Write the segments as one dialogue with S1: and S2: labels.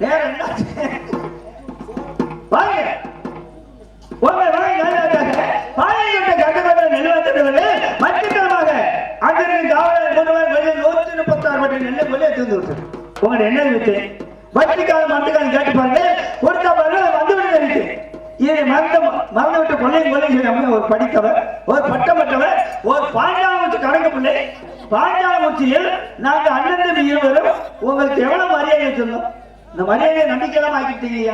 S1: நேரம் என்ன வாங்க பாளையங்கோட்டை கட்டுக்கோட்டை நிர்வாகத்திற்கு மத்தியமாக அங்கிருந்து காவலர் முன்னர் வெளியே 136 மணி நெல்லை வெளியே தந்து விட்டு உங்களை என்ன விட்டு வட்டிக்காலம் மந்திக்காலம் கேட்டு பாருங்க கொடுத்தா பாருங்க வந்து விட்டு இருக்கு இதை மறந்து விட்டு கொள்ளையும் செய்யாம ஒரு படித்தவர் ஒரு பட்டமற்றவர் ஒரு பாஞ்சாலமூச்சி கணக்கு பிள்ளை பாஞ்சாலமூச்சியில் நாங்கள் அண்ணன் தம்பி இருவரும் உங்களுக்கு எவ்வளவு மரியாதை சொன்னோம் இந்த மரியாதையை நம்பிக்கையெல்லாம் ஆக்கிட்டீங்க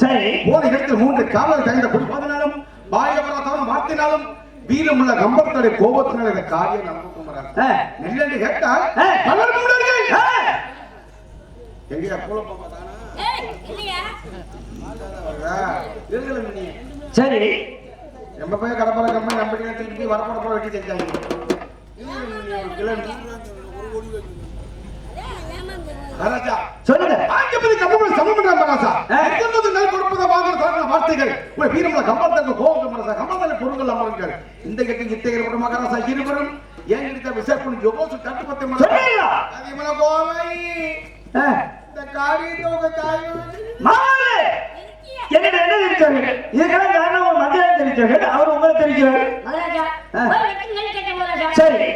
S1: சரி போன இடத்தில் 3 காவலர் கைந்த குடிப்பதனாலும் பாயபராதவன் வார்த்தையினாலும் வீரமுள்ள கம்பத்தோட கோபத்தினால் இந்த காரியம் நடந்து நெல்லி கேட்டால் பலர் முன்னார்கள் எங்கயா போல சரி நம்ம போய் கடப்பல கம்பெனி நம்பி திருப்பி வரப்பட வெட்டி செஞ்சாங்க சொல்லுங்க வார்த்தைகள் வீரமுள்ள கம்பத்தோட கோபம் கம்பத்தில் பொருள்கள் அமருங்கள் இந்த கெட்டு இத்தகைய மகாராசா இருவரும் ஏன் இருக்க விசாரணை எவ்வளவு கட்டுப்பட்டு இந்த காரியத்தோக என்ன தெரிவிச்சாங்க இதுக்கெல்லாம் காரணம் மத்தியானம் தெரிவிச்சாங்க அவர் உங்களை தெரிவிக்கிறார் சரி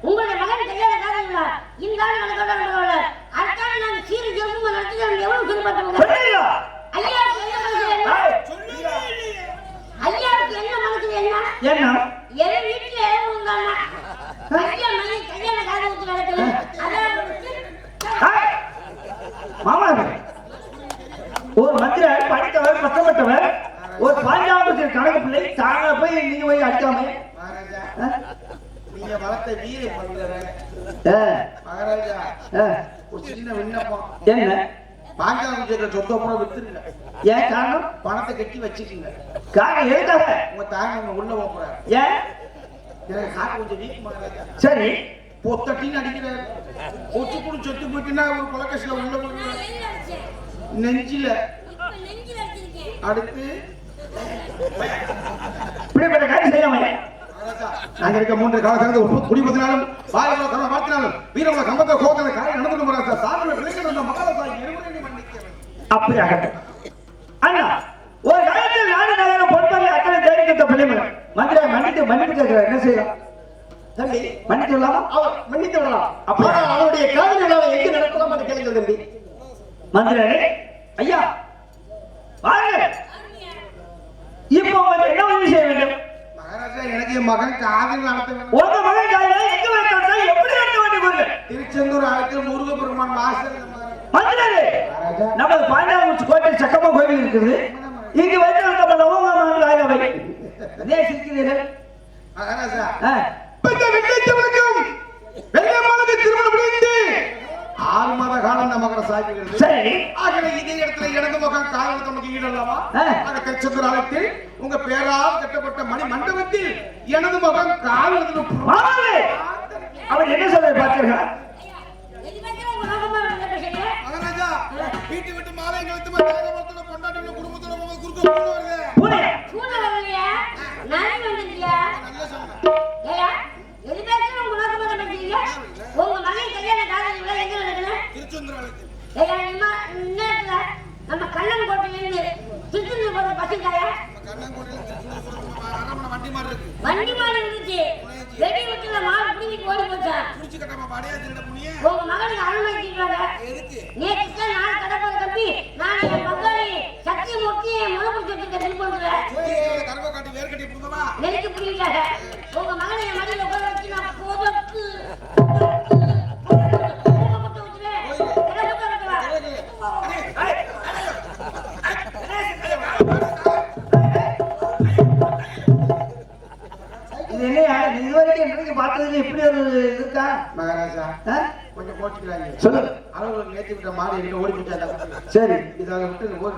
S2: உங்களுடைய மகன் தெரியாத காரணம் இந்த அடுத்த நாங்கள் சீரி ஜெபம் நடத்தி எவ்வளவு சொல்லப்பட்டோம் ஐயாவுக்கு என்ன மனசு என்ன என் வீட்டுல உங்க ஐயா மகன் கல்யாண காரணத்துக்கு நடக்குது
S1: மாமா ஒரு மந்திர படித்தவர் பத்தப்பட்டவர் ஒரு பாஞ்சாலமூச்சி கணக்கு பிள்ளை தாங்க போய் நீங்க போய் அடிக்காம நீங்க வளர்த்த வீர மகாராஜா ஒரு சின்ன விண்ணப்பம் என்ன பாஞ்சாலமூச்சி சொந்த அப்புறம் வித்துருங்க ஏன் காரணம் பணத்தை கட்டி வச்சுக்கீங்க காரணம் எதுக்காக உங்க தாங்க உள்ள போறாரு ஏன் எனக்கு காட்டு கொஞ்சம் வீக் மகாராஜா சரி பொத்தட்டின்னு அடிக்கிறாரு ஒச்சு கூட சொத்து போயிட்டுன்னா ஒரு கொலகேசில உள்ள போடுறாரு நெஞ்சில அடுத்து இப்படிப்பட்ட காரியம் செய்யாம நாங்க இருக்க 3 காலத்துல குடிபத்தினாலும் பாயவள கர்ம மாத்தினாலும் வீரவள கம்பத்த கோதன காரியம் நடந்து போறாங்க சாதனை விளைக்க அந்த மகாராஜா இருவரையும் மன்னிக்கிறேன் அப்படி ஆகட்டும் அண்ணா ஒரு காலத்தில் நாடு நகரம் பொறுத்தவரை அத்தனை தைரியத்தை பிள்ளைங்க மந்திர மன்னிப்பு கேட்கிறார் என்ன செய்யலாம் தம்பி மன்னித்து விடலாமா அவர் மன்னித்து விடலாம் அப்ப அவருடைய காதல் விழாவை எங்க நடக்கலாம் என்று கேளுங்க தம்பி மந்திரே ஐயா வாங்க இப்போ என்ன உதவி செய்ய வேண்டும் மகாராஜா எனக்கு என் மகன் காதல் நடத்த வேண்டும் உங்க மகன் காதல் எங்க வைத்தா எப்படி நடத்த வேண்டும் திருச்செந்தூர் ஆலயத்தில் முருகப்பெருமான் வாசல் மந்திரே நமது பாஞ்சாலமூச்சி கோட்டை சக்கமா கோவில் இருக்குது இங்க வைத்து நம்ம நவமான் ராஜாவை அதே சிரிக்கிறீர்கள் மகாராஜா திருமணம் முடிந்து 6 மாத காலம் நமக்கு சாய்க்கிறது சரி ஆகவே இதே இடத்துல இடது முகம் காலம் நமக்கு ஈடல்லவா ஆக திருச்செந்தூர் ஆலயத்தில் உங்க பேரால் கட்டப்பட்ட மணி மண்டபத்தில் எனது முகம் காலம் அவர் என்ன சொல்ல பார்த்தீர்களா மகாராஜா வீட்டு விட்டு மாலை கழுத்து கொண்டாடி குடும்பத்தோட குறுக்கு வருது பூனை வரலையா நான் வந்துட்டியா நல்ல சொல்லுங்க ஏயா எலிபேட்டர் உங்க நோக்க போற பத்திங்க உங்க மகன் கல்யாண காரணங்கள எங்க நடக்குது திருச்செந்தூர் ஆலயத்தில் ஏயா இன்னத்துல நம்ம கண்ணன் கோட்டையில இருந்து திருச்செந்தூர் போற பசிக்காயா கண்ணன் கோட்டையில திருச்செந்தூர் அரமண வண்டி மாடு இருந்துச்சு வெடி விட்டுல மாடு புடிங்கி ஓடி போச்சா புடிச்சு கட்டமா பாடியா திருட புனியே உங்க மகனுக்கு அருமை கிட்டாங்க எதுக்கு நேத்து நாள் கடப்பற தம்பி நான் என் பங்காளி சக்தி முக்கி முளப்பு செட்டுக்கு திருப்பி போடுறேன் கர்வ காட்டி வேர் கட்டி புடுங்கமா நெருக்கு புடிங்கல உங்க மகனை என் மடியில உட்கார வச்சு நான் போதக்கு இப்படி ஒரு இருக்கா மகாராஜா கொஞ்சம் போட்டுக்கிறாங்க சொல்லு அளவுக்கு நேத்தி விட்ட மாடு எங்க ஓடி போயிட்டாங்க சரி இதை விட்டு ஓடி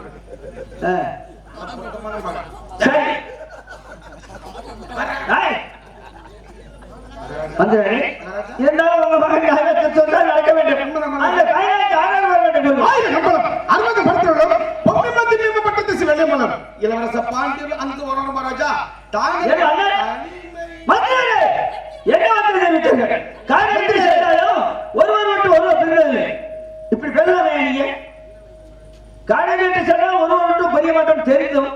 S1: சரி
S3: வந்தாரு. இருந்தாலும் உங்க மகன் காரியத்தை சொன்னால் நடக்க வேண்டும். அந்த காரியத்தை ஆதாரம் வர வேண்டும்.
S4: ஆயிரம் கம்பளம் 60 படுத்துள்ளோம். பொம்மை மத்தி மேம்பட்ட திசை வெள்ளைமலம். இளவரச பாண்டியர் அங்கு வரணும் மகாராஜா. தாங்க
S3: வந்தாரு. என்ன வந்து தெரிவித்தீங்க? காரியத்தை செய்தாலும் ஒருவர் விட்டு ஒருவர் பிரிவதில்லை. இப்படி பேசலாமே நீங்க? காரியத்தை சொன்னால் ஒருவர் விட்டு பெரிய மாற்றம் தெரிந்தும்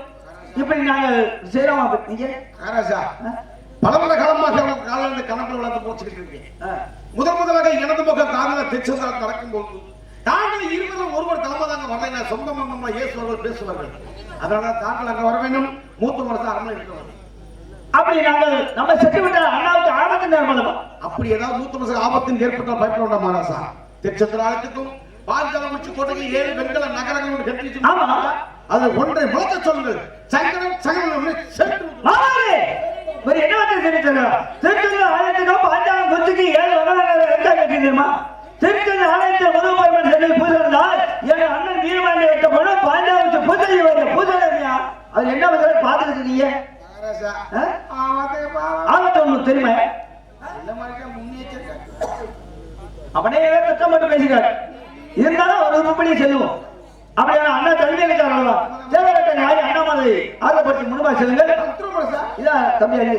S3: இப்படி நாங்கள் செய்யலாமா? நீங்க
S4: மகாராஜா பலமுறை காலமாக காலிலிருந்து கணக்கில் வளர்ந்து போச்சுக்கிட்டு இருக்கேன். முதலாக எனது முக காதல திருச்செந்தூர் நடக்கும் போது தாங்கள் இருவரும் ஒருவர் தலைமதாங்க வரலைன்னா சொந்த மன்னம்மா இயேசுவர்கள் பேசுவார்கள். அதனால தாங்கள் அங்க வர வேண்டும். மூத்த வருஷம் அரண்மனை இருக்கிறார்.
S3: அப்படி நாங்கள் நம்ம செட்டுவிட்டால் அண்ணாவுக்கு ஆபத்து நேர்மலமா?
S4: அப்படி ஏதாவது மூத்த வருஷம் ஆபத்தின் ஏற்பட்டால் பயப்பட வேண்டாம் மகாராஜா. திருச்செந்தூர் ஆலயத்துக்கும் பாஞ்சாலங்குறிச்சி கோட்டைக்கு 7 வெண்கல நகரங்கள் கட்டி வச்சு அது ஒன்றை முழக்க சொல்லுங்கள். சங்கடம் சங்கடம் சென்று
S3: ஒரு என்ன வந்து தெரிவித்தாங்க? திருச்செந்தூர் ஆலயத்துக்கும் பாஞ்சாலங்குறிச்சிக்கு 7 வெண்கல கட்டி தெரியுமா? திருச்செந்தூர் ஆலயத்தில் முதல் பருவன் சென்று பூஜை இருந்தால் என் அண்ணன் வீரமாண்டி வைத்த போது பாஞ்சாலங்குறிச்சி பூஜை வர பூஜை இல்லையா? அது என்ன வந்து பார்த்துட்டு இருக்கீங்க? ஆபத்து உங்களுக்கு தெரியுமா? அவனே கஷ்டம் மட்டும் பேசுகிறார். இருந்தாலும் ஒரு உருப்படியை செல்லுவோம். அப்படியான அண்ணா தனிமையில தேவையான நாய் அண்ணா மாதிரி ஆர்வப்படுத்தி முன்னுமா செல்லுங்கள். இதா தம்பி அண்ணி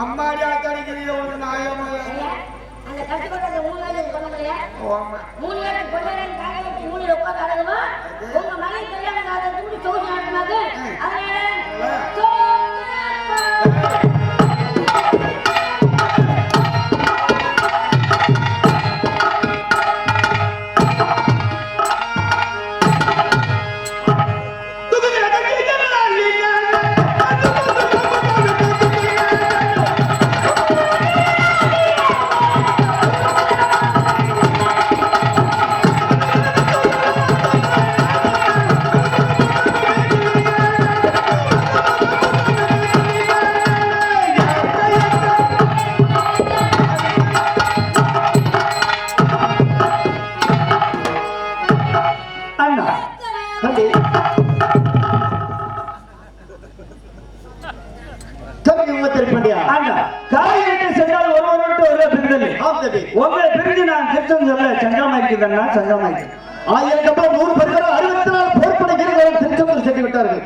S4: அம்மாடி ஆத்தாடிக்கிறீங்க ஒரு நாயமா
S2: அந்த கஷ்டப்பட்ட 3 நாள் பண்ண முடியல. 3 நாள் கொண்டாடுறேன் காலையில 3 உட்கார்ந்து அடங்குமா? உங்க மகன் கல்யாண காலத்துக்கு சோறு ஆடுனாங்க. அதனால உங்களை பிரிஞ்சு நான் திருச்சம் சொல்ல சங்கமாக்கிறேன்னா சங்கமாக்கிறேன்.
S4: 100 பேர்கள் 64 போர்ப்படை வீரர்கள் திருச்செந்தூர் சென்று விட்டார்கள்.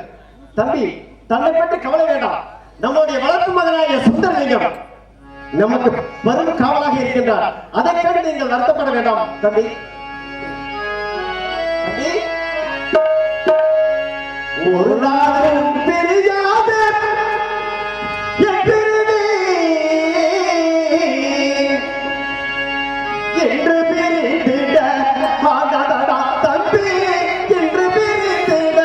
S4: தம்பி தன்னை பற்றி கவலை வேண்டாம். நம்முடைய வளர்ப்பு மகனாகிய சுந்தரலிங்கம் நமக்கு வரும் காவலாக இருக்கின்றார். அதை கண்டு நீங்கள் வருத்தப்பட வேண்டாம் தம்பி. ஒரு நாளும் பிரியாத என்று பிரிந்திட தம்பி என்று பிரிந்திட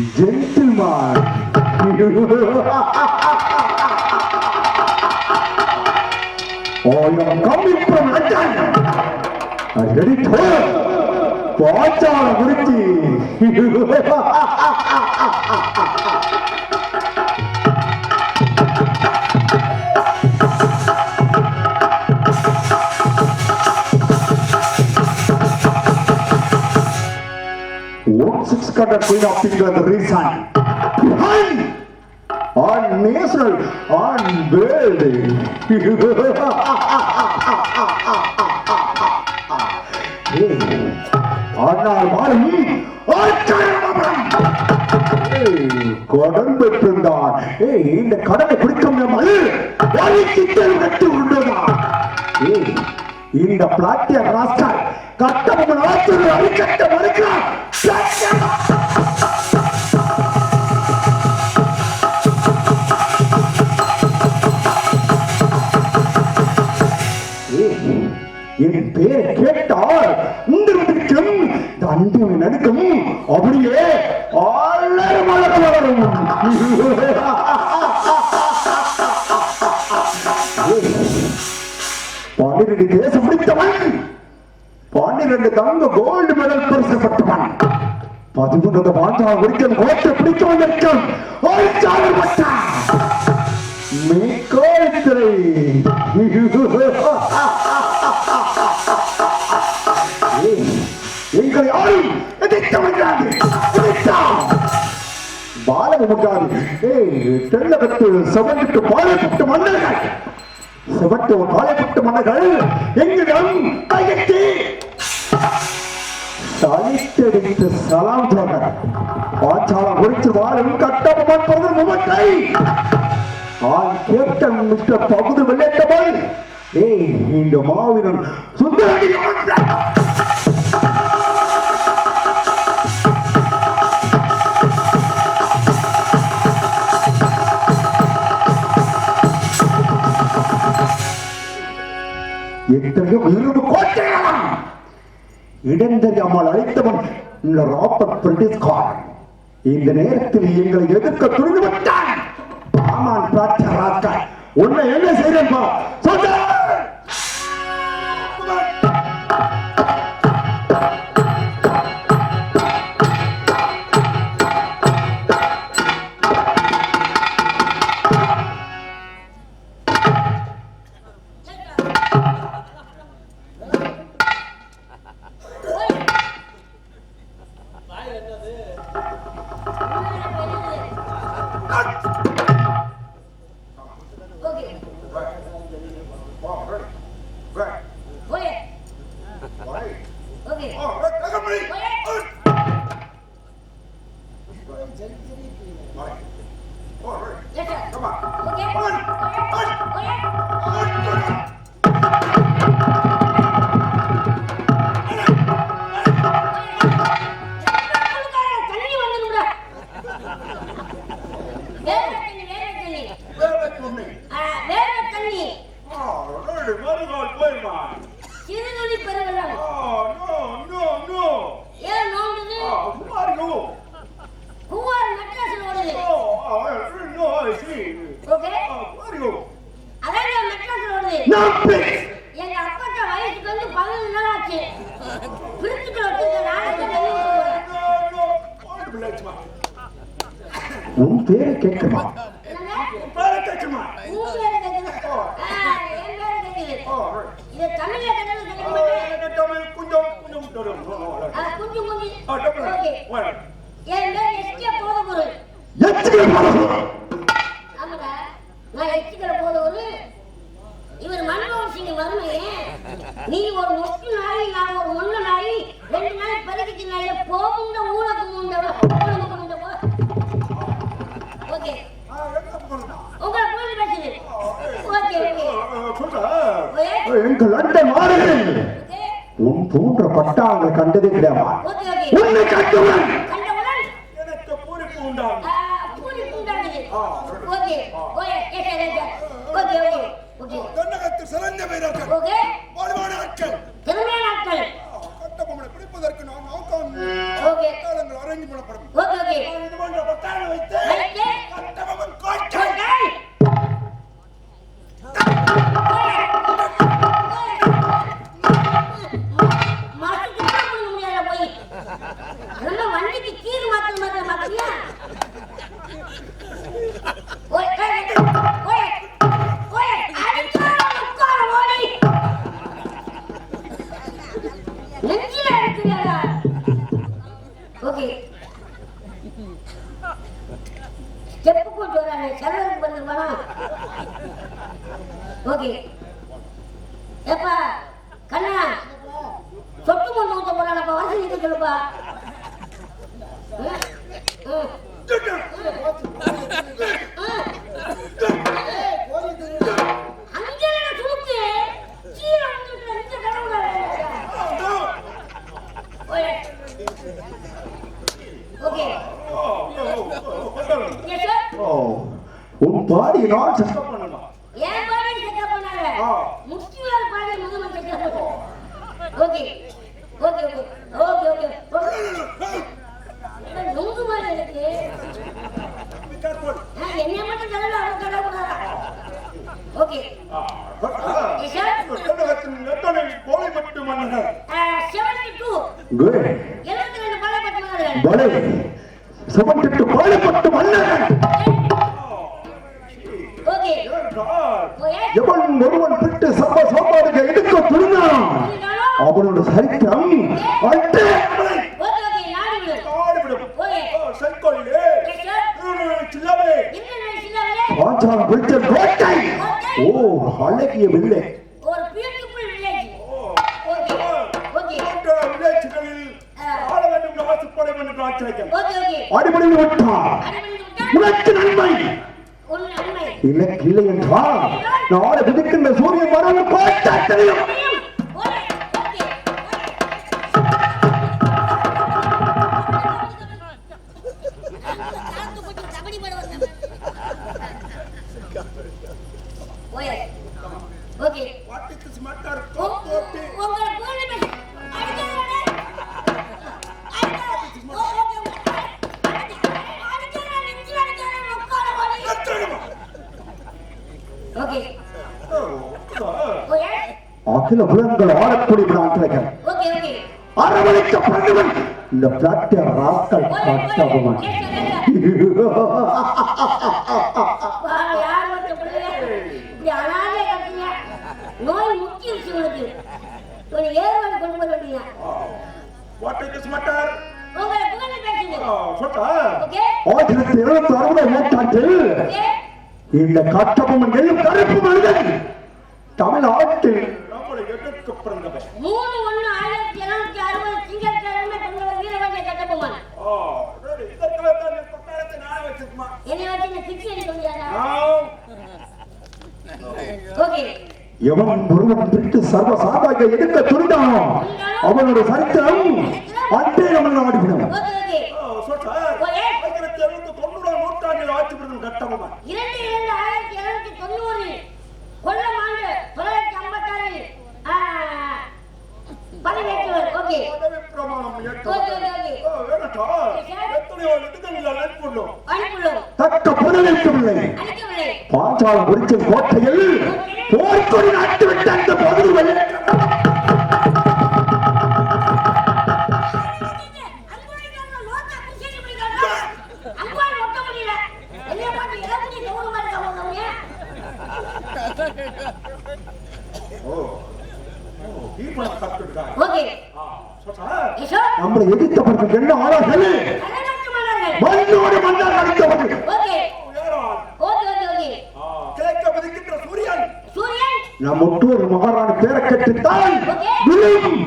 S3: Gentleman. Oh, you're coming from London. Ready to watch out, Guruji. Six cut Queen of England reason behind on national unveiling. கடன் பெற்றிருந்தான். இந்த கடனை பிடிக்க முடியாமல் இந்த பிளாட்டிய ராஸ்கல் கட்டபொம்மன் ஆட்சியை அடிக்கட்ட மறுக்கிறான். என் பேர் கேட்டால் உங்களுக்கும் தண்டனை நடக்கும். அப்படியே வளரும். பன்னிரண்டு தேசம் பிடித்தவன், 12 தங்க கோல்டு மெடல் பரிசு பெற்றவன், 13 பாஞ்சால ஒரிக்கல் கோட்டை பிடிக்க வந்திருக்கும் எங்களை யாரும் பாலமுகாது தெள்ளகத்து செவன்ட்டு பாலப்பட்டு மன்னர்கள், செவட்டு பாலப்பட்டு மன்னர்கள் எங்களிடம் கையெட்டி தலித்தெடுத்து சலாம் சொன்ன பாச்சாலம் குறித்து வாழும் கட்டபொம்மன் பகுதி முகத்தை கேப்டன் மிஸ்டர் பகுதி விளையாட்டவன் இந்த மாவீரன் சுந்தரடி எத்தனையோ 20 கோட்டைகளும் இடந்தறியாமல் அழைத்தவன் ராபர்ட் பிரிட்டிஷ்கார் இந்த நேரத்தில் எங்களை எதிர்க்க துணிந்து விட்டான். ஆமான் பிரார்த்தனை உன்னை என்ன செய்யறேன்பா சொல்ல.
S2: Come on. Okay. எங்க அப்பாட்ட வயசுக்கு வந்து 11 நாள் ஆச்சு. பிரிச்சுட்டு வச்சுக்க நாளைக்கு
S4: உன் பேரை கேட்கமா?
S2: என் பேரை கேக்குது. இது தமிழ்ல கேட்டது கேட்க மாட்டேன்.
S3: கொஞ்சம்
S2: ஓகே. என் பேர் எஸ்கே போதகுரு. ஆமாடா, நான் எஸ்கே போதகுரு. இவர் மன்மோகன் சிங் மருமையே. நீ ஒரு மொட்டு நாய், நான் ஒரு முன்ன நாய், 2 நாள் பறிக்கிட்டு நாயில போகுண்ட ஊழக்கு முண்டவ. ஓகே, உங்களை புரிஞ்சு பேசுது. ஓகே ஓகே
S4: எங்கள் அண்டை மாறுகள் உன் போன்ற பட்டாங்களை கண்டதே கிடையாது.
S2: Okay okay.
S4: உன்னை கண்டவுடன்
S3: எனக்கு பூரிப்பு உண்டாகும்.
S2: பூரிப்பு உண்டாகுது. ஓகே ஓகே கேட்டேன். Okay okay okay.
S5: தென்னகத்து சிறந்த வீரர்கள்,
S2: ஓகே.
S5: வலுவான ஆட்கள்,
S2: திறமையான ஆட்கள்.
S5: கட்டபொம்மனை பிடிப்பதற்கு நாம் நோக்கம்
S2: ஓகே.
S5: பட்டாளங்கள் அரேஞ்ச் பண்ணப்படும்.
S2: Okay okay.
S3: இது போன்ற பட்டாளை வைத்து
S2: ஓகே.
S5: கட்டபொம்மன் கோட்டை
S2: ஓகே. மாட்டுக்கு கூட பண்ண முடியாத போய். நம்ம வண்டிக்கு கீழ் மாத்த மாத்தியா? Okay okay. ஓகே அடிக்கார ஓடி. நெஞ்சில அடிக்குறியா? ஓகே. ஸ்டெப் போட்டு வரானே சர்வருக்கு வந்துருவானா? ஓகே. ஏப்பா கண்ணா சொட்டு கொண்டு ஊத்த போறானப்பா, வரிசை நிக்க சொல்லுப்பா. அங்கே சுருக்கு கீழே வந்துட்டு இந்த கடவுள. Okay yes sir.
S4: உன் பாடி நான் செக்
S3: பண்ணலாம்.
S2: ஏன் பாடி செக்கப் பண்ணாங்க? முக்கியமான பாடி முதல்ல செக்கப் பண்ணு. Okay okay okay okay okay. நொங்கு மாதிரி இருக்கு. என்ன மட்டும் சொல்லல, அவன் சொல்லக்கூடாதா? Okay yes sir.
S3: தென்னகத்தின் எத்தனை கோலை மட்டும் மன்னர்கள்?
S2: 72
S4: குட்
S2: 72 பாலப்பட்ட மன்னர்கள்.
S4: பலே 78 பாலப்பட்ட மன்னர்கள்.
S2: Okay okay.
S4: எவன் ஒருவன் விட்டு சர்வ சாப்பாடுகள் எடுக்க துணிந்தான் அவனோட சரித்திரம் அட்டை.
S2: Okay okay. நாடு
S3: ஆடிவிடும்.
S2: ஓகே
S3: சைக்கோலிலே
S2: எஸ் சார்.
S3: சில்லவே
S2: என்ன சின்னவரே?
S4: பாஞ்சாலம் பிடித்த கோட்டை. ஓ அழகிய வில்லை.
S2: ஒரு பியூட்டிஃபுல் வில்லேஜ். ஓகே ஓகே
S3: போன்ற வில்லேஜ்களில் ஆள வேண்டும் ஆசைப்படை என்று ஆச்சரியம்.
S2: Okay okay.
S4: அடிபடி விட்டான்.
S2: அடிபணிந்து விட்டா
S4: உனக்கு நன்மை
S2: உன் நன்மை.
S4: எனக்கு இல்லை என்றால் நாளை விதிக்கின்ற சூரியன் வரவு கோட்டாட்டையும்
S2: ஓகே ஓகே. கபடி போட வந்தேன். Okay okay.
S3: வாட்டிக்கு ஸ்மார்ட்டர்
S2: உங்களை போன பேச அடிக்காதே. ஓகே ஓகே
S4: அகில புலன்கள் ஆடக்கூடிய பிராந்தர்கள்
S2: ஓகே ஓகே.
S4: அரவணைக்கப்பட்டவன் இந்த பிளாட்டிய ராஸ்கல் கட்டபொம்மன்.
S2: யார் வந்து இப்படி அனாதையா கட்டுங்க? நோய் முக்கியம் உங்களுக்கு. ஒரு ஏறுவாடு கொண்டு வர வேண்டிய
S3: வாட்டிக்கு ஸ்மார்ட்டர்
S2: உங்களை புகழ்ந்து பேசுங்க.
S3: சொட்டா
S2: ஓகே
S4: 1760 நூற்றாண்டில்
S2: ஓகே.
S4: இந்த கட்டபொம்மன் என்னும் கருப்பு மனிதன் தமிழ்நாட்டில்
S3: நம்மளை எதிர்க்க பிறந்தவர்.
S2: 3/1/1760 திங்கட்கிழமை பொங்கல் வீரபாண்டிய கட்டபொம்மன்.
S3: ரெடி. இதற்காக தான் என் பட்டாளத்தை நான் வச்சிருக்கமா.
S2: என்னை வச்சு இந்த பிச்சை எடுக்க முடியாதா? ஓகே
S4: எவன் ஒருவன் விட்டு சர்வ சாபாக எடுக்க துணிந்தானோ அவனோட சரித்திரம் அட்டே நம்ம நாடுகிறோம்.
S2: Okay okay.
S3: சொட்டா
S2: ஓகே.
S3: 1990 நூற்றாண்டில் ஆட்சி புரியும் கட்டபொம்மன்.
S2: 2/2/1790 கொல்லம் ஆண்டு 956 பதிவேற்றவர். ஓகே
S3: பதவி பிரமாணம் ஏற்று.
S2: Okay okay.
S3: வேணட்டா எத்தனையோ இடங்களில் அழைப்புள்ளோம்.
S2: அனுப்புள்ளோம்
S4: தக்க பதிலளிக்கவில்லை.
S2: அளிக்கவில்லை.
S4: பாஞ்சால பாஞ்சாலம் குறிச்சும் கோட்டையில் போர்க்கொடி நாட்டுவிட்ட அந்த பகுதியில் நம்மளை எதிர்த்தவர்கள் என்ன ஆனார்கள் மண்ணோடு மன்னர் அடித்தவர்கள்
S5: கிழக்க பதிக்கின்ற சூரியன்
S4: நம் ஒற்றோர் மகாராணி பேரை கட்டுத்தான் விழும்.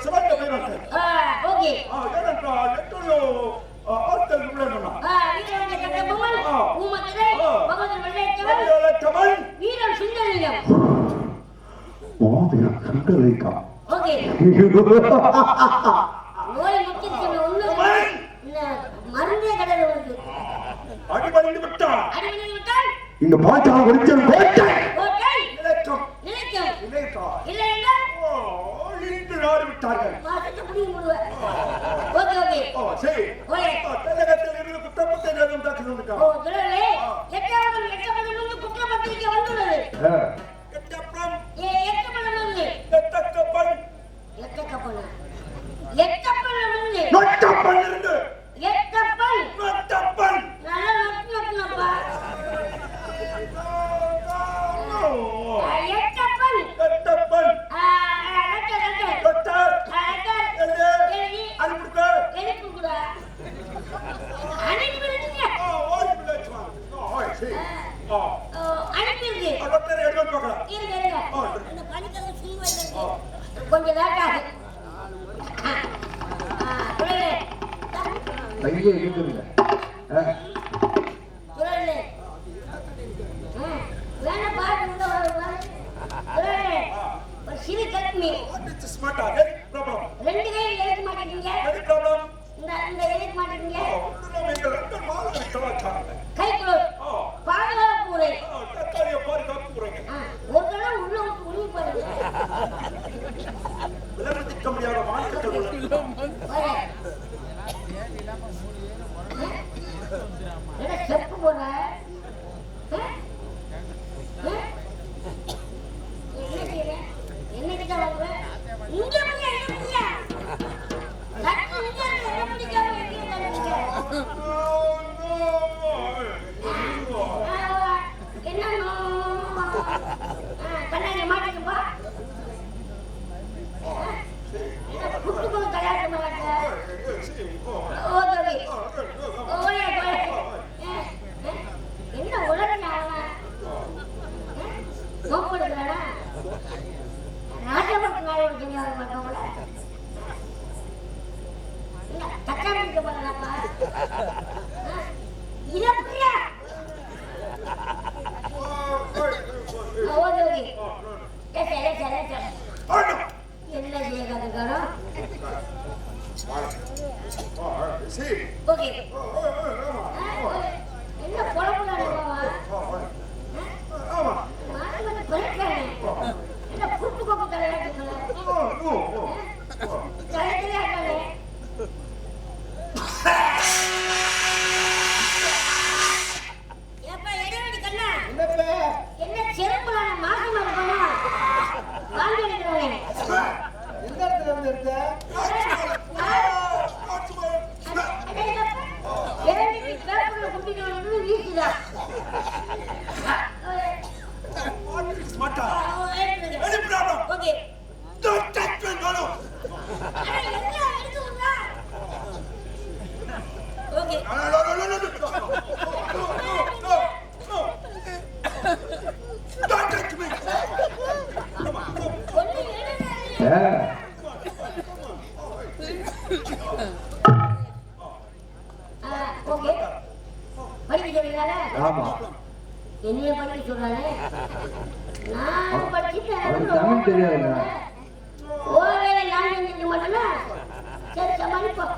S5: சிவந்த வீரர்கள் ஏனென்றால் எத்தனையோ ஆட்கள் உள்ளன.
S2: வீரன் சுந்தரலிங்கம்
S4: மாவீரன் சுந்தரலிங்கம்
S2: நோய் முக்கிய ஒண்ணு மருந்தே கடல் உனக்கு
S5: அடிபணிந்து விட்டார்.
S4: இந்த பாஞ்சாலம் குறிச்சும் கோட்டை
S5: நிலைக்கம்
S2: நிலைக்கும்
S5: நிலைத்தார்.
S2: இல்லை என்றால்
S5: இன்று நாடு விட்டார்கள்.
S2: மாசத்தை புடிங்க முடுவேன். ஓகே ஓகே
S5: சரி
S2: ஓகே
S5: தமிழகத்தில் இருந்து குற்றப்பத்திரிகை எதுவும் தாக்கல்
S2: ஓ
S5: வந்திருக்காங்க.
S2: சொல்லலே எட்டாவது வந்து குற்றப்பத்திரிக்கை வந்துள்ளது.
S5: எட்டப்பம்
S2: எட்டப்படம் வந்து
S5: எட்டக்கப்பல்
S2: எட்டக்கப்பல் வந்து
S5: நொட்டப்பல் இருந்து
S2: எட்டப்பல்
S5: நொட்டப்பல்
S2: நல்லா நொட்டுனப்பா எட்டப்பல்
S5: எட்டப்பல்
S2: நொட்ட
S5: அனுப்பிடுக்க
S2: எழுப்புக்குடா அனுப்பிடுங்க அனுப்பிடுங்க இருங்க இந்த பணிக்காக சில்வா இருக்கு கொஞ்சம் லேட் ஆகும்
S4: கையே இருக்குங்க
S2: குரலே வேணா பாட்டு உள்ள வர குரலே ஒரு சிறு கட்மி ரெண்டு கை எழுத மாட்டேங்க இந்த எழுத மாட்டேங்க கை குளோஸ் பாதுகாப்பு உரை ஒரு தடவை உள்ள விட்டு உருவி பாருங்க செப்பு போன என்ன கிட்ட வாங்க இங்க வந்து கண்ணாடி மாட்டேங்கப்பா குட்டுக்குள்ள தயாரிக்க மாட்டேன் என்ன உலகம் நோக்கெடுக்கிறானா நாட்டப்பட்டு நாயோட தெரியாத மாட்டவங்கள தக்காளி இருக்க பாருங்கப்பா இறப்புயா என்ன செய்ய கத்துக்காரோ ஓகே என்ன குழப்பம் என்ன புட்டு கோப்பு தலையிலே இருக்காங்க ஏப்பா எடவடி கண்ணா என்ன செருப்புலான மாசமா இருக்கமா வாங்கி எடுக்கிறானே
S5: எந்த இடத்துல இருந்து எடுத்த
S2: என்ன படிக்க சொல்றானே நான் படிச்சுட்டேன்
S3: தமிழ் தெரியாதுங்க
S2: ஒருவேளை நான் செஞ்சிருக்க மாட்டேன்னா சரி சமாளிப்போம்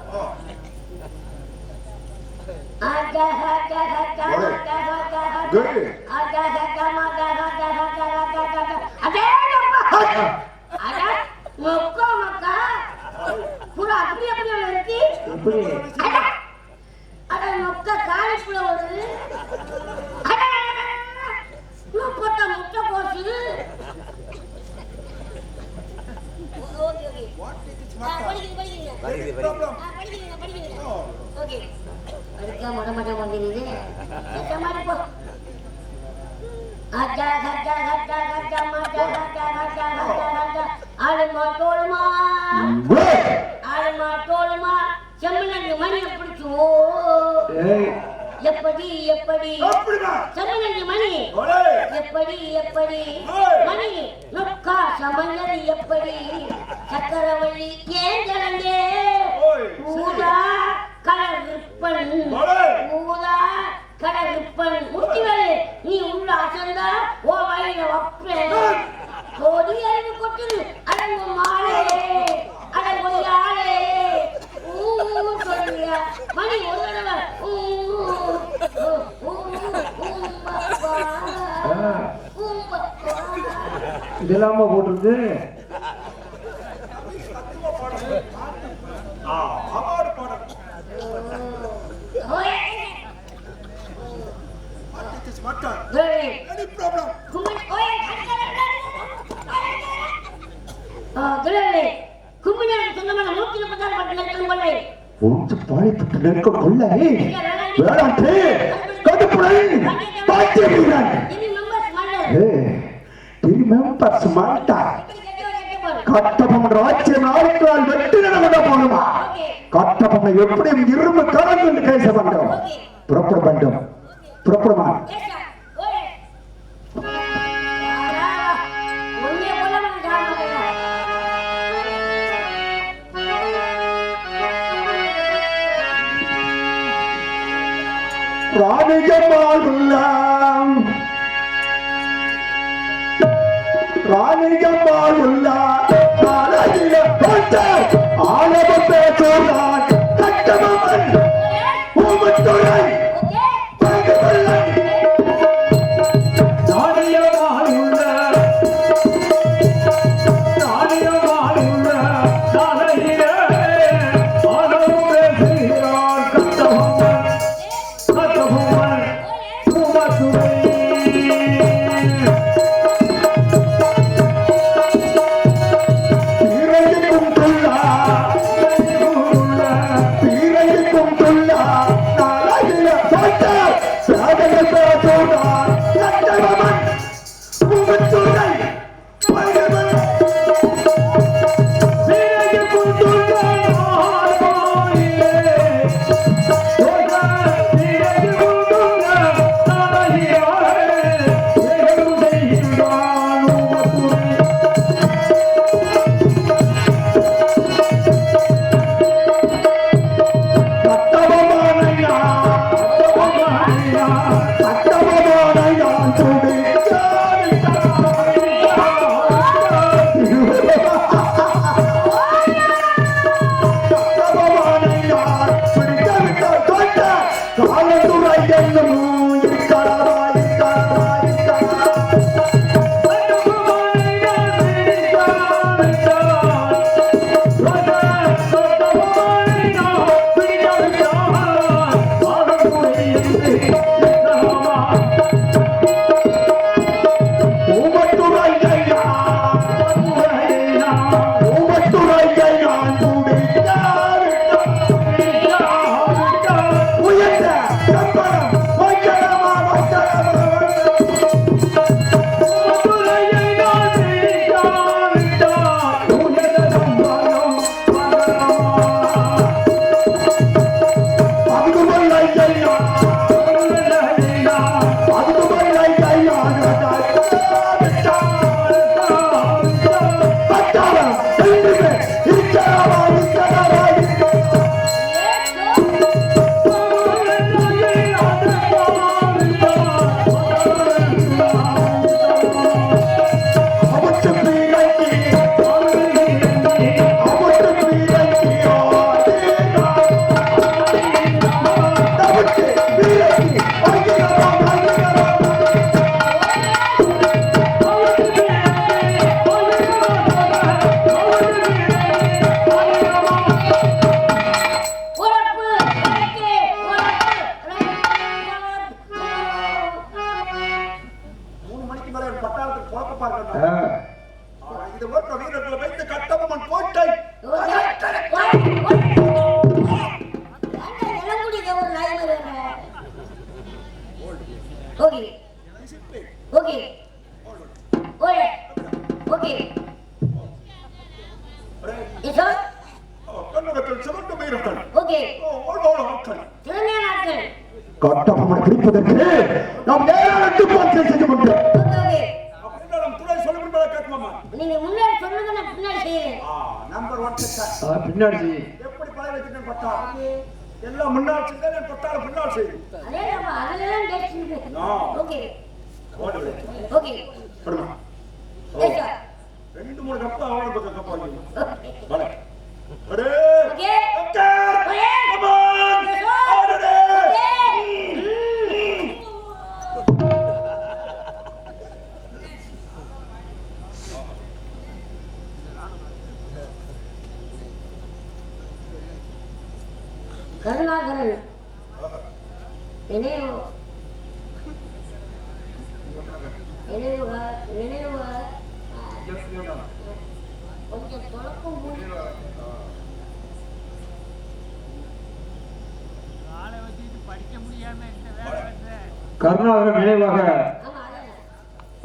S2: எப்படி எப்படி சமணி மணி எப்படி எப்படி மணி நொக்கா சமணி எப்படி சக்கரவள்ளி ஏன் ஜனங்கே ஊதா கலர் ரிப்பன் ஊதா கலர் ரிப்பன் முட்டிவரே நீ உள்ள அசந்தா ஓ வயல வப்பேன் கோடி அறிவு கொட்டுது அடங்கு மாலே அடங்கு யாரே சொல்லியா மணி ஒரு தடவை
S3: இதெல்லாம போட்டிருக்கு. பாடிப்பட்டு நிற்க கொள்ளை வேளாண்மை கடுப்புரை பாத்தியவீரன் ரிமெம்பர்ஸ் மாட்டா கட்டபொம்மன் ராஜ்ய நாளுக்கால் வெற்றி நடந்த போடுமா கட்டபொம்மனை எப்படியும் இரும்பு கலந்து என்று பேச வேண்டும் புறப்பட வேண்டும் புறப்படுமா ராணிகம்மாள் உள்ளா ஆலவ பேசுகிறான் கட்டபொம்மன் பூமத்துறை உயர்ந்த
S5: இது போன்ற வீரர்களை வைத்து கட்டபொம்மன் கோட்டை கன்னடத்தில் சிறந்த வீரர்கள் கட்டபொம்மன் பிடிப்பதற்கு நாம் நேரத்து போட்டி செய்து கொண்டோம். துணை சொல்லுங்க கேட்கலாமா?
S2: நீங்க முன்னாடி சொல்லுங்க, நான் பின்னாடி செய்யறேன்.
S5: நம்பர் 1
S3: பின்னாடி
S5: எப்படி பழக வச்சிருக்கேன் பட்டா எல்லாம் முன்னாள் செய்த பட்டால பின்னால் செய்யும்.
S2: அதே நம்ம அதெல்லாம் கேட்கிறீங்க. ஓகே
S5: ஓடுங்க.
S2: ஓகே
S5: படுமா.
S2: Yes sir.
S5: 2-3 கப் ஆவண பக்க கப் வாங்கி. வர. அடே.
S2: Okay.
S5: Doctor.
S2: Okay.
S5: Come on. அடடே.
S2: கருணாகரன் நினைவு கொஞ்சம் குழப்பம்
S3: கருணாகரன் நினைவாக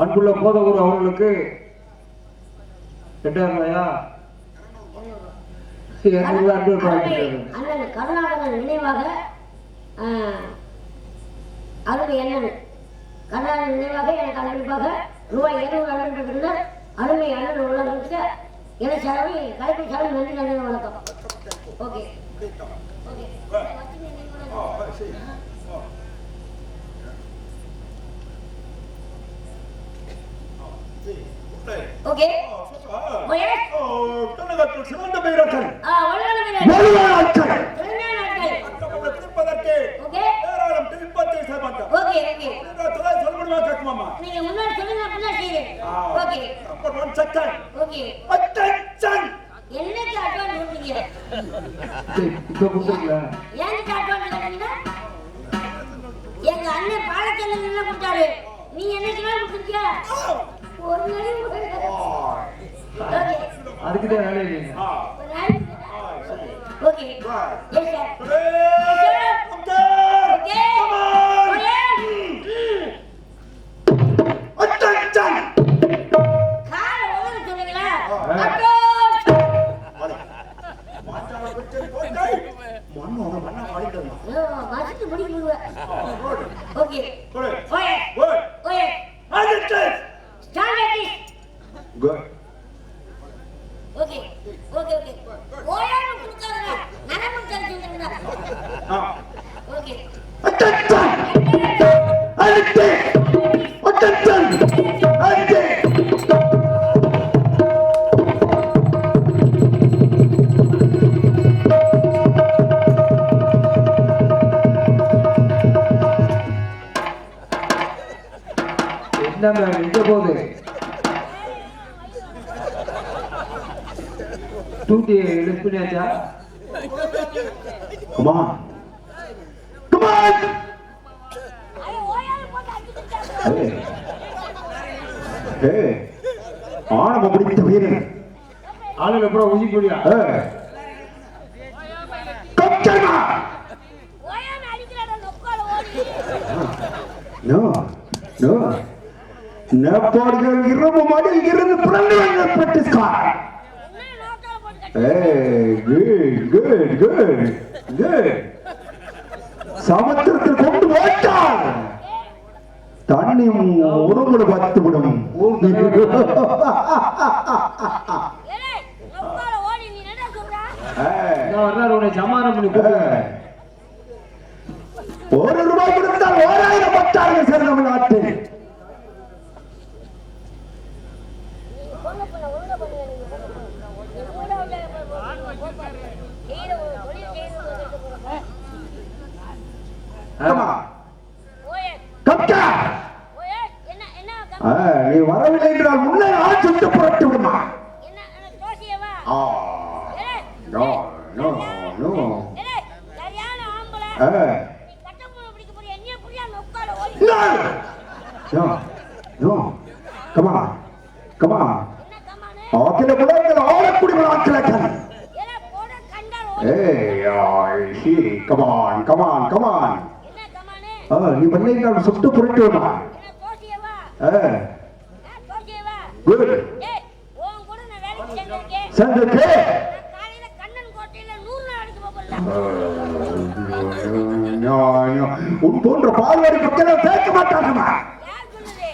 S3: அன்புள்ள போதகூர் அவர்களுக்கு 2000
S2: அண்ணன் கருணாகரன் நினைவாக அருமை அண்ணன் கருணாகரன் நினைவாக எனக்கு அன்பளிப்பாக ரூபாய் 200 அனுப்பியிருந்தார். அருமை அண்ணன் உள்ளவர்களுக்கு என செலவு கலைப்பு செலவு நன்றி நன்றி வணக்கம். ஓகே ஓகே ஓகே
S5: கன்னடத்தில் சிறந்த வீரர்கள்
S2: வலுவானவர்கள்
S5: திருப்பதற்கு
S2: ஓகே
S5: ஏராளம் திருப்பத்தை செய்யப்பட்டார்.
S2: ஓகே ஓகே
S5: துணை சொல்லுங்க கேட்கலாமா?
S2: நீங்க முன்னாடி சொல்லுங்க பின்னாடி செய்யுங்க. Okay
S5: number 1 second
S2: okay
S5: attention.
S2: என்னைக்கு அட்வான்ஸ் கொடுத்தீங்க?
S3: இப்ப கொடுத்தீங்களா?
S2: ஏன்க்கு அட்வான்ஸ் கொடுத்தீங்க? எங்க அண்ணன் பாலச்சந்திரன் என்ன கொடுத்தாரு? நீ என்னைக்கு தான் கொடுத்தீங்க? ஒரு நாள் ஓகே
S3: அதுக்கு தான் வேலை இல்லைங்க.
S2: Okay yes sir okay
S5: attention.
S2: கால ஓட சொன்னீங்களா?
S5: மாட்டாள பற்றி கோட்டை மண்ணோட மண்ணா பாடிட்டோம்.
S2: மாசிட்டு முடிக்குங்க. Okay
S5: good
S2: okay
S5: good
S2: okay
S5: attention.
S2: Start it.
S5: Good
S2: okay okay okay ஓயாம குடுக்காதடா நரம்பு தெரிஞ்சுங்கடா. Okay
S5: attention. அட்டென்ஷன்.
S3: என்னங்க எங்க போகுது? டூட்டி லிஸ்ட் பண்ணியாச்சா?
S5: Come on. Come on.
S2: ஐயோ ஓயாம போட்டு அடிச்சிட்டாங்க.
S5: Hey. ஆணவ பிடித்த வீரன்.
S3: ஆளுங்க அப்புறம் உயிர் போடியா?
S5: கப்டனா.
S2: ஓயாம அடிக்கறத நொக்கால ஓடி.
S5: No. No. நேபாளிகள் இரவு மடியில் இருந்து பிறந்து வந்த பிரிட்டிஷ்கார்.
S2: என்ன நோக்கால போட்டு
S5: Hey, good. சமுத்திரத்தில் கொண்டு போட்டால் தண்ணி உடம்புல பார்த்து விடும்.
S2: ஏய் நொக்கால ஓடி நீ என்ன சொல்ற?
S3: நான் வர்றாரு உன்னை சமாதானம் பண்ணி கூப்பிடுறேன்.
S5: ₹1 கொடுத்தால் 1000 பட்டாளர்கள் சார் நம்ம நாட்டில்.
S2: போங்க போங்க ஒழுங்கா பண்ணுங்க நீங்க கூட உள்ள செய்யற ஒளி செய்யறது போறோம்.
S5: ஆமா.
S2: ஓயே
S5: கப்டா.
S2: ஓயே என்ன என்ன
S5: நீ வரவில்லை என்றால் முன்னே நான் சுட்டு புரட்டு விடுமா.
S2: என்ன தோசியவா? ஏய்
S5: நோ.
S2: ஏய் சரியான ஆம்பளை. நீ கட்டப்பூல பிடிக்க போறியா? என்ன புரியா நொக்கால ஓடி.
S5: No. Come on. கமா ஆக்கில குலங்கள் ஆடக்கூடிய ஆக்கிலக்கன்
S2: ஏல போட கண்டால்
S5: ஏய் சி கமான் கமான் கமான்
S2: என்ன கமானே
S5: நீ பண்ணீங்க சுட்டு புரட்டி வா
S2: என்ன தோசியவா தோசியவா
S5: குட்
S2: ஏய் உன் கூட நான் வேலைக்கு செஞ்சிருக்கேன்
S5: செஞ்சிருக்கே
S2: காலையில கண்ணன் கோட்டையில 100 நாள் அடிச்சு போறல
S5: உன் போன்ற பால்வாடி மக்கள் கேட்க மாட்டாங்கம்மா
S2: யார் சொன்னது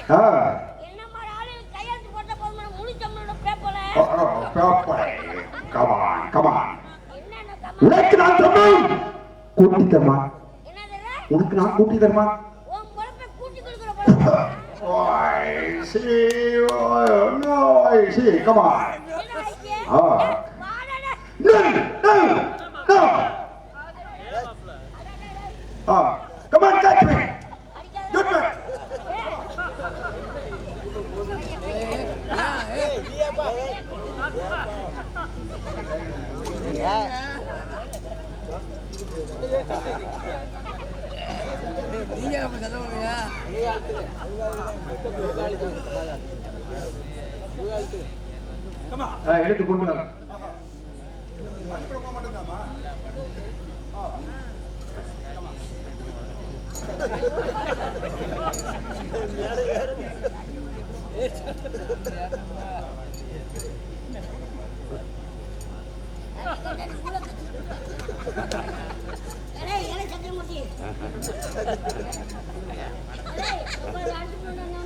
S2: என்ன மாதிரி ஆளு கையெழுத்து போட்ட போதும் முழு தமிழோட பேப்பர்
S5: கமான் கமான்
S2: என்னென்ன
S5: உனக்கு நான் சொன்னேன் கூட்டி தருமா
S2: என்னது
S5: உனக்கு நான் கூட்டி தருமா
S2: உன் பொறுப்பை கூட்டி கொடுக்குற போல
S5: கமான்
S2: என்ன ஆயிச்சு வாடடா
S5: Come on, catch me! Good man! எடுத்து கொடுங்க
S2: ஏலே சத்தியமூர்த்தி ஏலே ரொம்ப லாண்டு பண்ணானே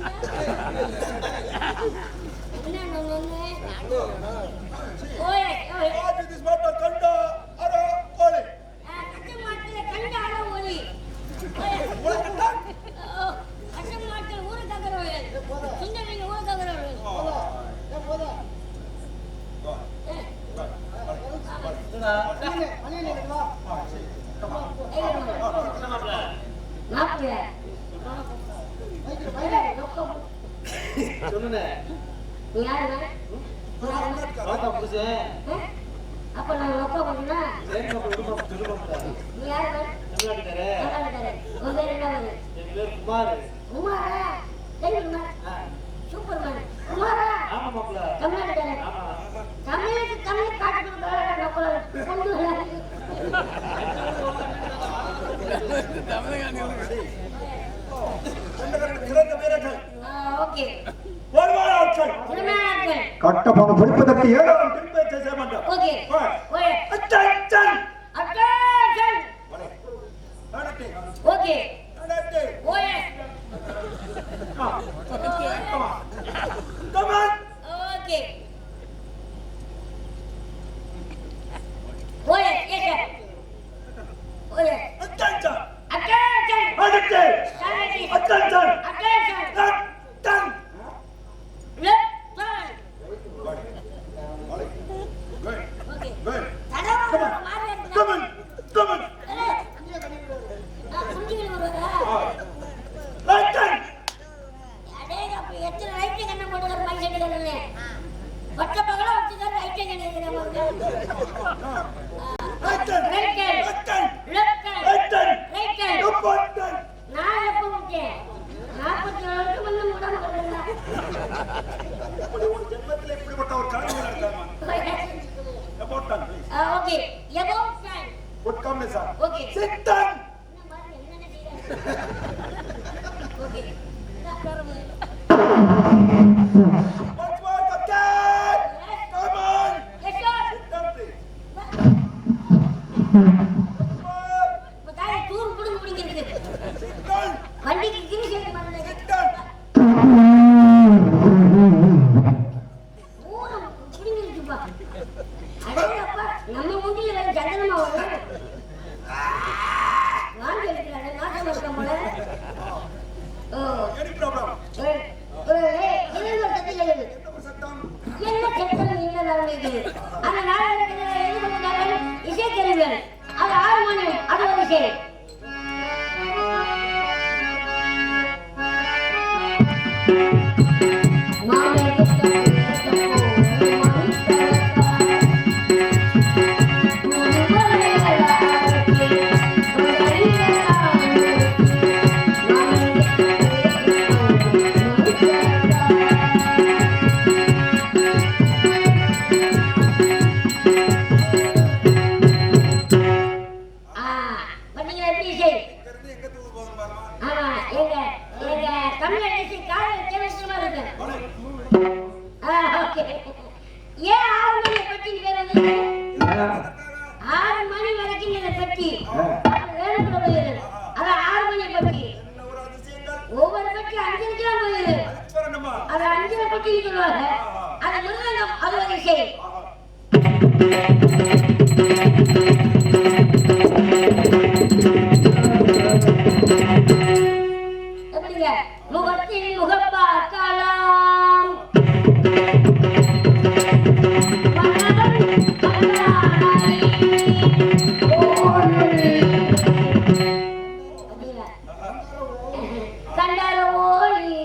S2: என்ன ஓய்
S5: this matter kanda ara kole
S2: கட்ட மாட்டல கண்ட ஆள ஓலி கட்ட மாட்டல ஊர ககரோய் சுந்தரங்க ஊர ககரோய் போதா மாப்பிள்ள
S3: சொல்லுனே
S2: நீ யாரு அப்ப நான் லொக்க பண்ணா நீ யாரு உன் பேர் என்ன வருது குமாரா சூப்பர்மேன் குமாரா தமிழ்நாட்டுக்காரன் தமிழுக்கு தமிழ் காட்டு ஓகே
S5: கட்ட போன படிப்பதற்கு ஏழாம் திரும்ப செய்ய மாட்டோம்
S2: ஓகே
S5: அட்டென்ஷன்
S2: அட்டென்ஷன் ஓகே ஓயே
S5: Come on.
S2: ஓகே ஓயே எஸ் ஓயே
S5: Attention.
S2: Attention
S5: Attention. Attention.
S2: Attention
S5: Done.
S2: Left turn okay தடவா மாறு
S5: Come on. Come on.
S2: புரிஞ்சுக்கிட்டு வருவா
S5: Right turn.
S2: அடேங்க எத்தனை ரைட் கண்ண போடுற மைண்ட் செட் பட்ட பகல வச்சுக்க ரைட் கண்ண
S5: Right turn.
S2: Right hand
S5: Right turn.
S2: Left hand
S5: Right turn.
S2: Right hand
S5: Up on turn.
S2: நான் எப்ப விட்டேன் 44 வருஷம் வந்து முடாம வரல
S5: இப்படி ஒரு ஜென்மத்தில் இப்படிப்பட்ட ஒரு காரியம் நடக்காமா? About turn, please.
S2: Okay about time
S5: Good come, sir.
S2: Okay
S5: Sit down.
S2: என்ன மாதிரி என்னென்ன செய்யற okay
S5: Once more, captain. Come on.
S2: Yes sir
S5: Sit down, please.
S2: பதாய் டூர் புடிங்க புடிங்கிறது
S5: Sit down.
S2: வண்டிக்கு கிரி சேர்த்து பண்ணல
S5: Sit down.
S2: ஊரம் புடிங்கிருச்சுப்பா அடேப்பா நம்ம முண்டில வேற சந்தனமா வரும் வாங்கி எடுக்கறானே நாசம் இருக்க போல
S5: Any problem?
S2: என்ன சத்தம் இல்ல நடந்தது அந்த நாடகத்துல எது பண்ணாங்க இசைக்கருவிகள் அது ஹார்மோனியம் அது ஒரு விஷயம் தமிழ் அடிச்சு காலையில் கேவலமா இருக்கு. ஓகே. ஏன் 6 மணி பட்டி பேர் வந்து 6 மணி வரைக்கும் இந்த பட்டி வேணும்னு போயிரு. அது 6 மணி பட்டி. ஒவ்வொரு பட்டி 5 நிமிஷம் போயிரு. அது 5 பட்டி சொல்லுவாங்க. அது மிருதங்கம் அது ஒரு இசை. எப்படிங்க முகத்தின் முகப்பாக்கலாம் கண்டார ஓடி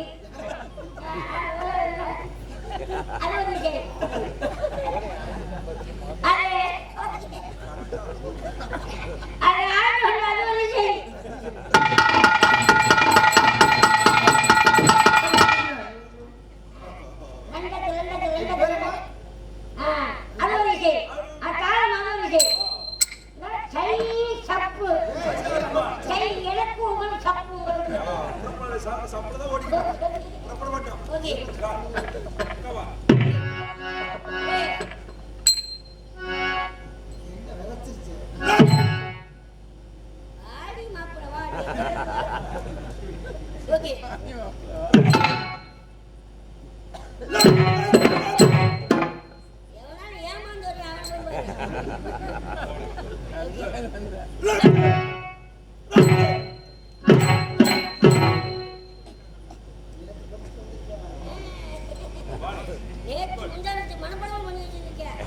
S2: மனப்படம் பண்ணி வச்சிருக்கேன்.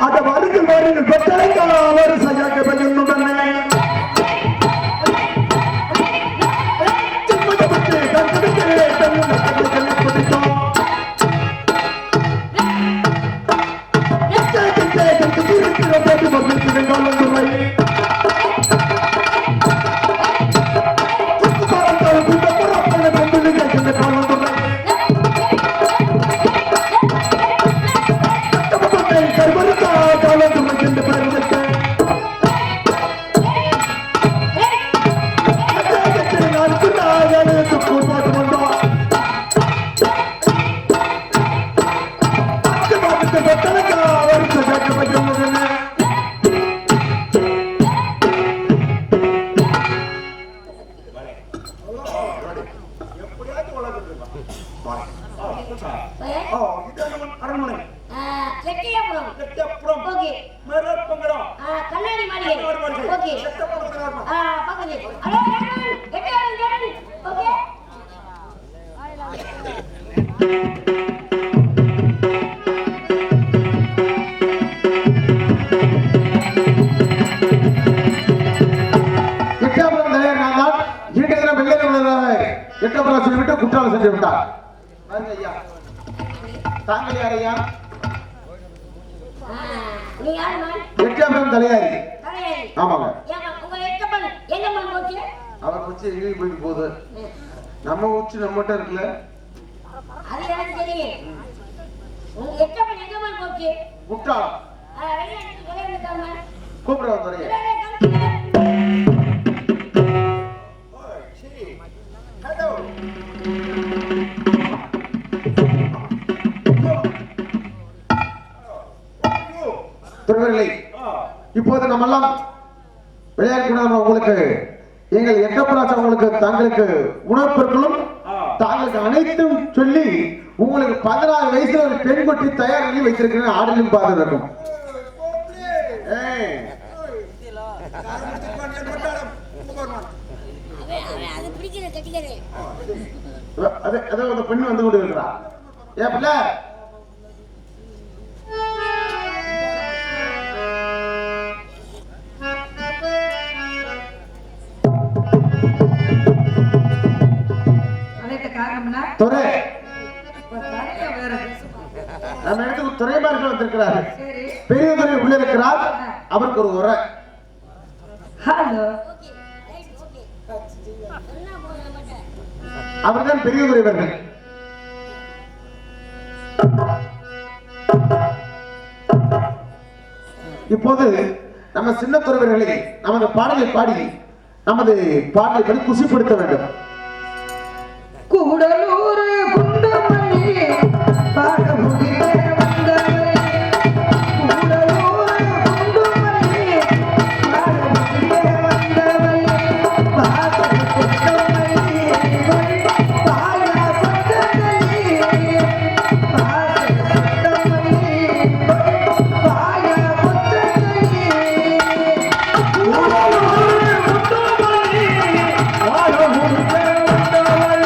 S3: ada balik kembali ke kota kalau baru saja ke bagian nukan nenek. Cepat cepat dan kebetulan kamu nak kebetulan begitu. Kita dan kebetulan kita berada begitu dengan orang lain. Kita orang tahu kita orang pernah kembali ke dengan orang lain. கண்ணாடி மாளிகை. Okay. பக்கத்துல. Okay.
S4: எட்டப்பரா சொல்லிவிட்டு குற்றாலம் சென்று விட்டார். தாங்கள் யாரையா? எட்டப்பரம் தலையாரி. ஆமாங்க. அவர் வச்சு எங்கேயும் போயிட்டு போகுது. நம்ம உச்சி நம்மகிட்ட இருக்குல்ல. குற்றாலம் கூப்பிட துறையா. துறைகளை இப்போது நம்ம எல்லாம் விளையாட்டு உங்களுக்கு எங்கள் எட்டப்பராசம் உங்களுக்கு தாங்களுக்கு உணர்வுகளும் தாங்களுக்கு அனைத்தும் சொல்லி உங்களுக்கு 16 வயசுல ஒரு பெண் கொட்டி தயார் பண்ணி வைத்திருக்கிறேன். ஆடலும் பார்த்து இருக்கும். பெண் வந்து கொண்டு இருக்கிறார். ஏன் பிள்ளை துறை நம்ம இடத்துக்கு துறைமார்கள் வந்திருக்கிறார். பெரிய துறை உள்ள இருக்கிறார். அவருக்கு ஒரு உரை. அவர்தான் பெரிய துறைவர்கள். இப்போது நம்ம சின்ன துறவர்களை நமது பாடலை பாடி நமது பாடலை படி குசிப்படுத்த வேண்டும்.
S3: கூடலூர் குண்டமணி பாடமுடியே வந்தவரே, கூடலூர் குண்டமணி பாடமுடியே வந்தவரே, பாசம் குண்டமணி பாயா பட்டமணி, பாசம் குண்டமணி பாயா பட்டமணி, கூடலூர் குண்டமணி பாடமுடியே வந்தவரே.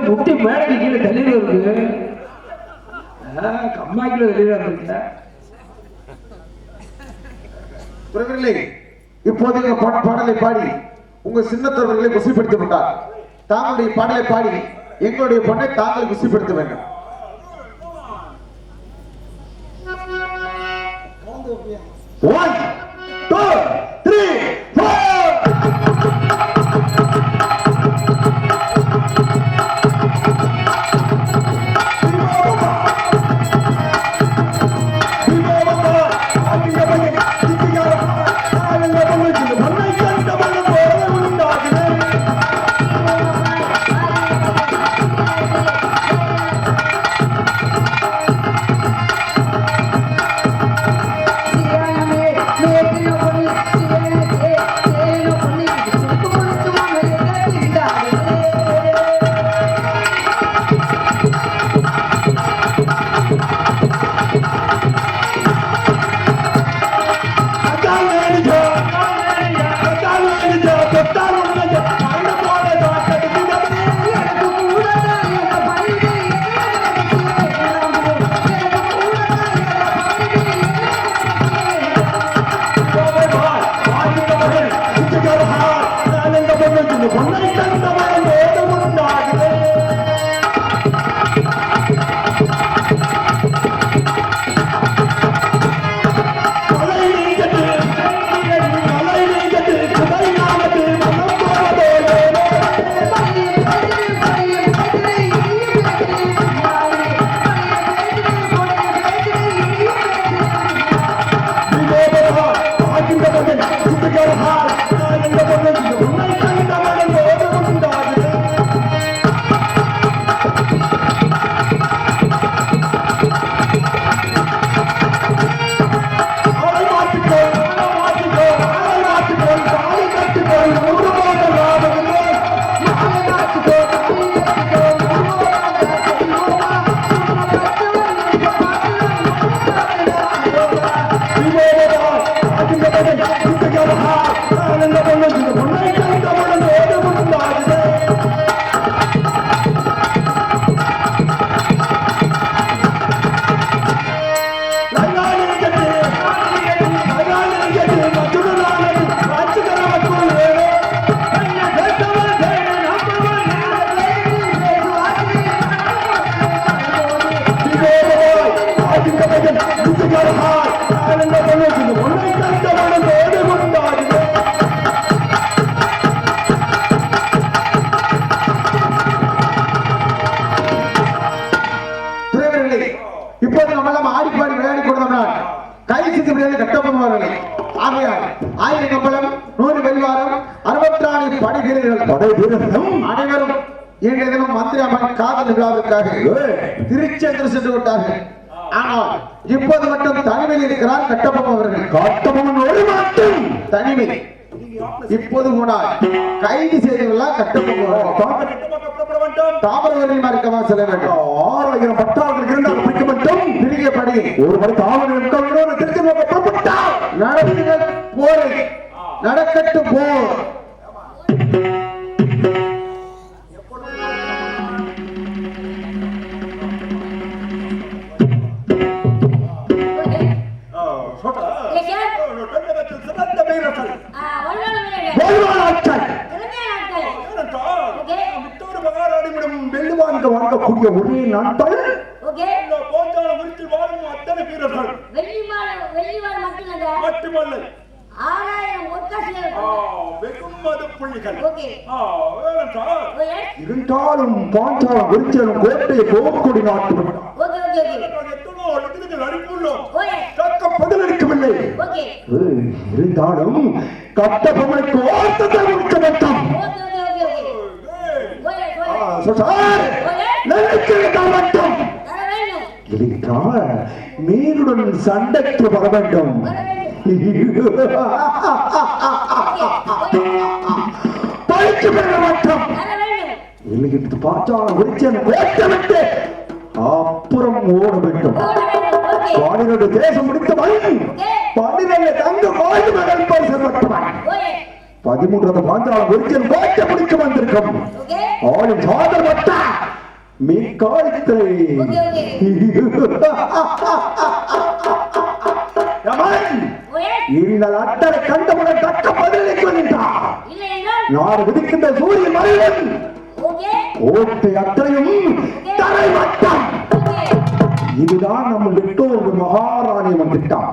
S3: முட்டி மேடைக்கு கீழே தள்ளிடு இருக்கு, கம்மாக்கில வெளியில இருக்க.
S4: இப்போது எங்க பாடலை பாடி உங்க சின்னத்தவர்களை குசிப்படுத்தி விட்டார். தாங்களுடைய பாடலை பாடி எங்களுடைய பொண்ணை தாங்கள் குசிப்படுத்த வேண்டும். One, two, three, four.
S3: Yeah.
S4: இப்போது நம்ம ஆடிப்பாடி விளையாடி கொடுத்தோம்னால் கை சிந்து விளையாடி கட்டப்படுவார்கள். ஆகையால் 1000 கம்பளம் 100 வெள்ளிவாரம் 64 படை வீரர்கள் அனைவரும் இன்றைய தினம் மந்திரி அம்மன் காதல் விழாவிற்காக திருச்செந்தூர் சென்று விட்டார்கள். ஆனால் இப்போது மட்டும் தனிமையில் இருக்கிறார் கட்டபொம்மன் அவர்கள். கட்டபொம்மன் ஒரு மட்டும் தனிமை. இப்போது முன்னாள் கைது செய்தவர்களால் கட்டபொம்மன் தாமரவரையும் இருக்கமா செல்ல வேண்டும். 6000 பட்டாளர்கள் இருந்தால் பிடிக்க மட்டும் பிரிக்கப்படி ஒரு மணி தாமரை திருச்சி புறப்பட்டால் நடத்துங்கள் போரை நடக்கட்டும் போர். வாங்கக்கூடிய ஒரே நாட்கள்
S2: மட்டுமல்ல 6000
S3: இருந்தாலும் பாஞ்சாலம் விருச்சலும் கோட்டையை போக்கொடி நாட்டு பதிலளிக்கவில்லை. இருந்தாலும் கட்டபொம்மனுக்கு வார்த்தை கொடுக்க மாட்டோம். மீனுடன் சண்டைக்கு வர வேண்டும். பயிற்சி பெற மாட்டோம். பாச்சாலம் விரிச்சன் கோட்டமிட்டு அப்புறம் ஓட வேண்டும். பாடினோடு தேசம் முடித்தவன் 12 தங்க வாழ்வு மகள் பரிசப்பட்டவன் 13 பாஞ்சாலம் விரிச்சன் கோட்டை முடிக்க வந்திருக்கும். ஆளும் சாதர் மட்டா மீக்காலத்தை நீங்கள் அட்டரை கண்டவுடன் தக்க பதிலளிக்க நின்றார். நாடு விதிக்கின்ற சூரிய மறைவன் ஓட்டை அத்தனையும் தரை மட்டம். இதுதான் நம்ம விட்டோர் மகாராணியம் திட்டம்.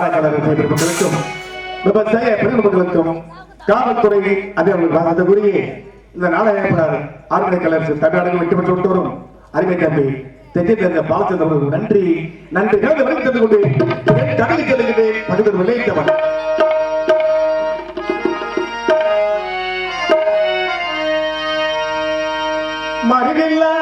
S4: நாடகங்களுக்கும் விவசாய பெருமக்களுக்கும் காவல்துறை அதிகாரிகள் வாசத்துக்குரிய இந்த நாடக ஆர்மனை கலர்ஸ் தமிழ்நாடு வெற்றி பெற்று விட்டு வரும் அருமை தம்பி தெற்கில் பாலச்சந்திரன் நன்றி நன்றி வரை கொண்டு கடலை செல்கிறேன் பகுதி விளைவித்தவன் மறிவில்லா